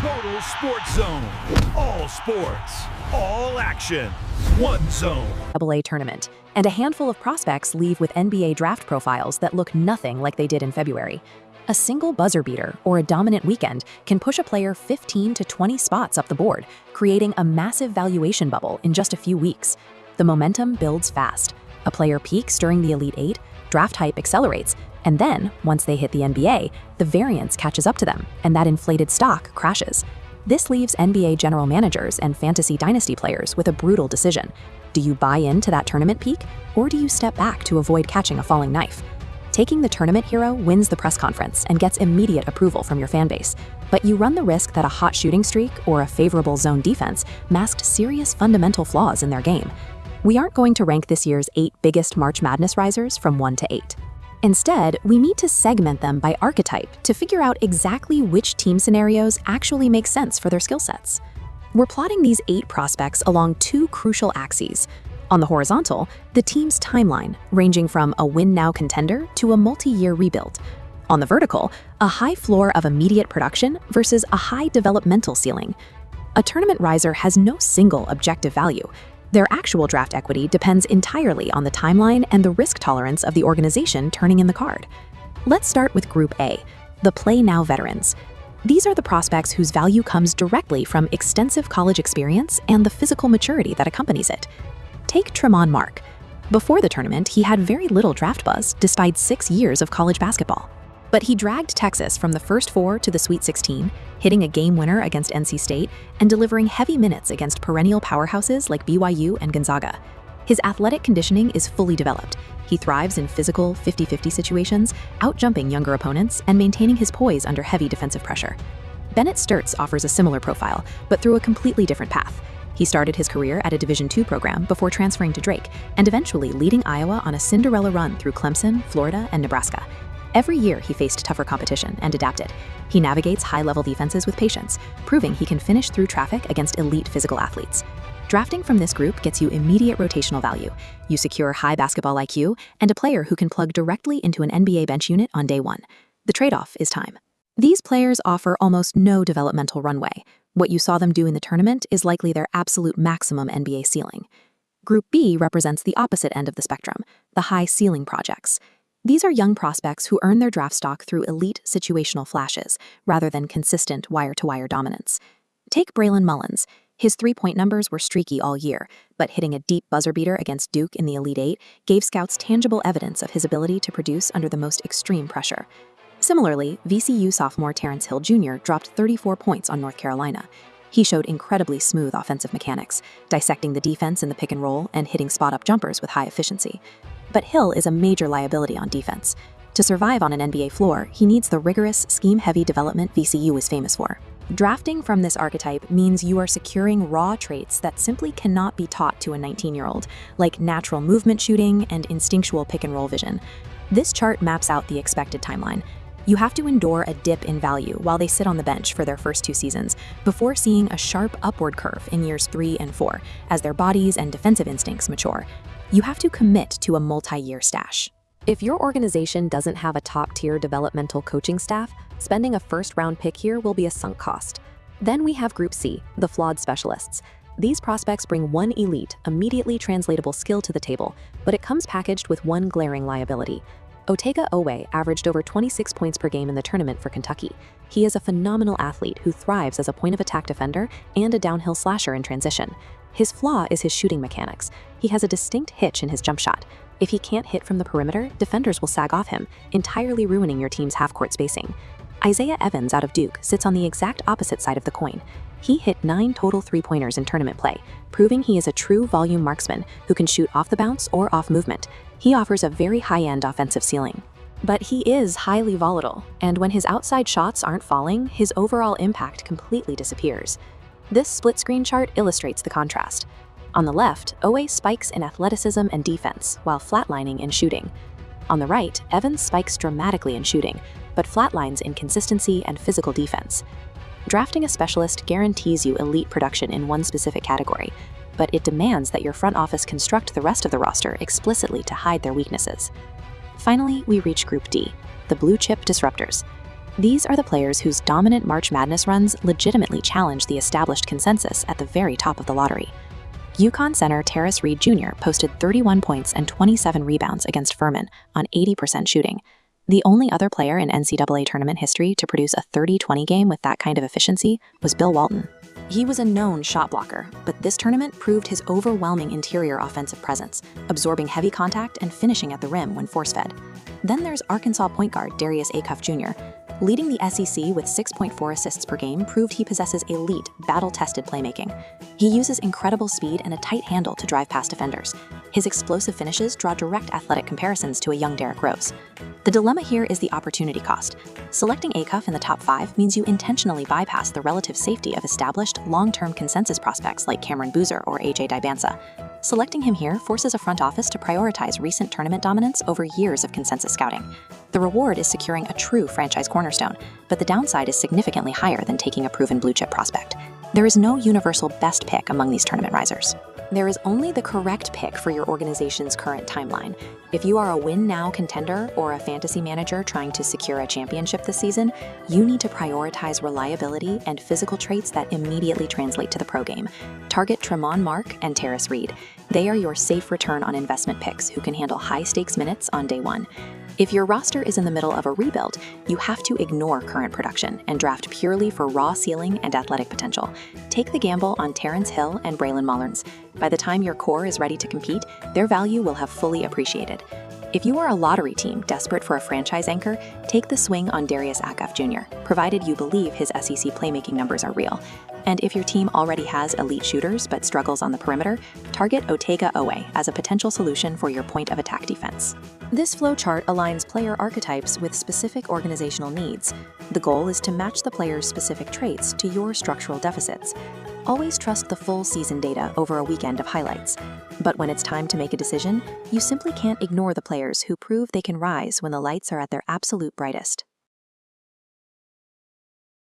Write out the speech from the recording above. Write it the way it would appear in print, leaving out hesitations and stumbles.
Total Sports Zone. All sports, all action, one zone. AA tournament, and a handful of prospects leave with NBA draft profiles that look nothing like they did in February. A single buzzer beater or a dominant weekend can push a player 15 to 20 spots up the board, creating a massive valuation bubble in just a few weeks. The momentum builds fast. A player peaks during the Elite Eight, draft hype accelerates, and then, once they hit the NBA, the variance catches up to them, and that inflated stock crashes. This leaves NBA general managers and fantasy dynasty players with a brutal decision. Do you buy into that tournament peak, or do you step back to avoid catching a falling knife? Taking the tournament hero wins the press conference and gets immediate approval from your fanbase, but you run the risk that a hot shooting streak or a favorable zone defense masked serious fundamental flaws in their game. We aren't going to rank this year's 8 biggest March Madness risers from 1 to 8. Instead, we need to segment them by archetype to figure out exactly which team scenarios actually make sense for their skill sets. We're plotting these 8 prospects along 2 crucial axes. On the horizontal, the team's timeline, ranging from a win-now contender to a multi-year rebuild. On the vertical, a high floor of immediate production versus a high developmental ceiling. A tournament riser has no single objective value. Their actual draft equity depends entirely on the timeline and the risk tolerance of the organization turning in the card. Let's start with Group A, the Play Now veterans. These are the prospects whose value comes directly from extensive college experience and the physical maturity that accompanies it. Take Tremont Mark. Before the tournament, he had very little draft buzz despite 6 years of college basketball. But he dragged Texas from the first 4 to the Sweet 16, hitting a game winner against NC State and delivering heavy minutes against perennial powerhouses like BYU and Gonzaga. His athletic conditioning is fully developed. He thrives in physical 50-50 situations, outjumping younger opponents and maintaining his poise under heavy defensive pressure. Bennett Sturtz offers a similar profile, but through a completely different path. He started his career at a Division II program before transferring to Drake and eventually leading Iowa on a Cinderella run through Clemson, Florida, and Nebraska. Every year he faced tougher competition and adapted. He navigates high-level defenses with patience, proving he can finish through traffic against elite physical athletes. Drafting from this group gets you immediate rotational value. You secure high basketball IQ and a player who can plug directly into an NBA bench unit on day 1. The trade-off is time. These players offer almost no developmental runway. What you saw them do in the tournament is likely their absolute maximum NBA ceiling. Group B represents the opposite end of the spectrum, the high-ceiling projects. These are young prospects who earn their draft stock through elite situational flashes, rather than consistent wire-to-wire dominance. Take Braylon Mullins. His three-point numbers were streaky all year, but hitting a deep buzzer beater against Duke in the Elite Eight gave scouts tangible evidence of his ability to produce under the most extreme pressure. Similarly, VCU sophomore Terrence Hill Jr. dropped 34 points on North Carolina. He showed incredibly smooth offensive mechanics, dissecting the defense in the pick and roll and hitting spot-up jumpers with high efficiency. But Hill is a major liability on defense. To survive on an NBA floor, he needs the rigorous, scheme-heavy development VCU is famous for. Drafting from this archetype means you are securing raw traits that simply cannot be taught to a 19-year-old, like natural movement shooting and instinctual pick-and-roll vision. This chart maps out the expected timeline. You have to endure a dip in value while they sit on the bench for their first 2 seasons, before seeing a sharp upward curve in years 3 and 4, as their bodies and defensive instincts mature. You have to commit to a multi-year stash. If your organization doesn't have a top-tier developmental coaching staff, spending a first-round pick here will be a sunk cost. Then we have Group C, the flawed specialists. These prospects bring one elite, immediately translatable skill to the table, but it comes packaged with one glaring liability. Otega Oweh averaged over 26 points per game in the tournament for Kentucky. He is a phenomenal athlete who thrives as a point-of-attack defender and a downhill slasher in transition. His flaw is his shooting mechanics. He has a distinct hitch in his jump shot. If he can't hit from the perimeter, defenders will sag off him, entirely ruining your team's half-court spacing. Isaiah Evans out of Duke sits on the exact opposite side of the coin. He hit 9 total three-pointers in tournament play, proving he is a true volume marksman who can shoot off the bounce or off movement. He offers a very high-end offensive ceiling. But he is highly volatile, and when his outside shots aren't falling, his overall impact completely disappears. This split-screen chart illustrates the contrast. On the left, Oweh spikes in athleticism and defense, while flatlining in shooting. On the right, Evans spikes dramatically in shooting, but flatlines in consistency and physical defense. Drafting a specialist guarantees you elite production in one specific category, but it demands that your front office construct the rest of the roster explicitly to hide their weaknesses. Finally, we reach Group D, the blue-chip disruptors. These are the players whose dominant March Madness runs legitimately challenge the established consensus at the very top of the lottery. UConn center Terrace Reed Jr. posted 31 points and 27 rebounds against Furman on 80% shooting. The only other player in NCAA tournament history to produce a 30-20 game with that kind of efficiency was Bill Walton. He was a known shot blocker, but this tournament proved his overwhelming interior offensive presence, absorbing heavy contact and finishing at the rim when force-fed. Then there's Arkansas point guard Darius Acuff Jr. Leading the SEC with 6.4 assists per game proved he possesses elite, battle-tested playmaking. He uses incredible speed and a tight handle to drive past defenders. His explosive finishes draw direct athletic comparisons to a young Derrick Rose. The dilemma here is the opportunity cost. Selecting Acuff in the top 5 means you intentionally bypass the relative safety of established, long-term consensus prospects like Cameron Boozer or AJ Dibansa. Selecting him here forces a front office to prioritize recent tournament dominance over years of consensus scouting. The reward is securing a true franchise cornerstone, but the downside is significantly higher than taking a proven blue-chip prospect. There is no universal best pick among these tournament risers. There is only the correct pick for your organization's current timeline. If you are a win-now contender or a fantasy manager trying to secure a championship this season, you need to prioritize reliability and physical traits that immediately translate to the pro game. Target Tremont Mark and Terrace Reed. They are your safe return on investment picks who can handle high-stakes minutes on day one. If your roster is in the middle of a rebuild, you have to ignore current production and draft purely for raw ceiling and athletic potential. Take the gamble on Terrence Hill and Braylon Mullins. By the time your core is ready to compete, their value will have fully appreciated. If you are a lottery team desperate for a franchise anchor, take the swing on Darius Acuff Jr., provided you believe his SEC playmaking numbers are real. And if your team already has elite shooters but struggles on the perimeter, target Otega Owe as a potential solution for your point of attack defense. This flowchart aligns player archetypes with specific organizational needs. The goal is to match the player's specific traits to your structural deficits. Always trust the full season data over a weekend of highlights. But when it's time to make a decision, you simply can't ignore the players who prove they can rise when the lights are at their absolute brightest.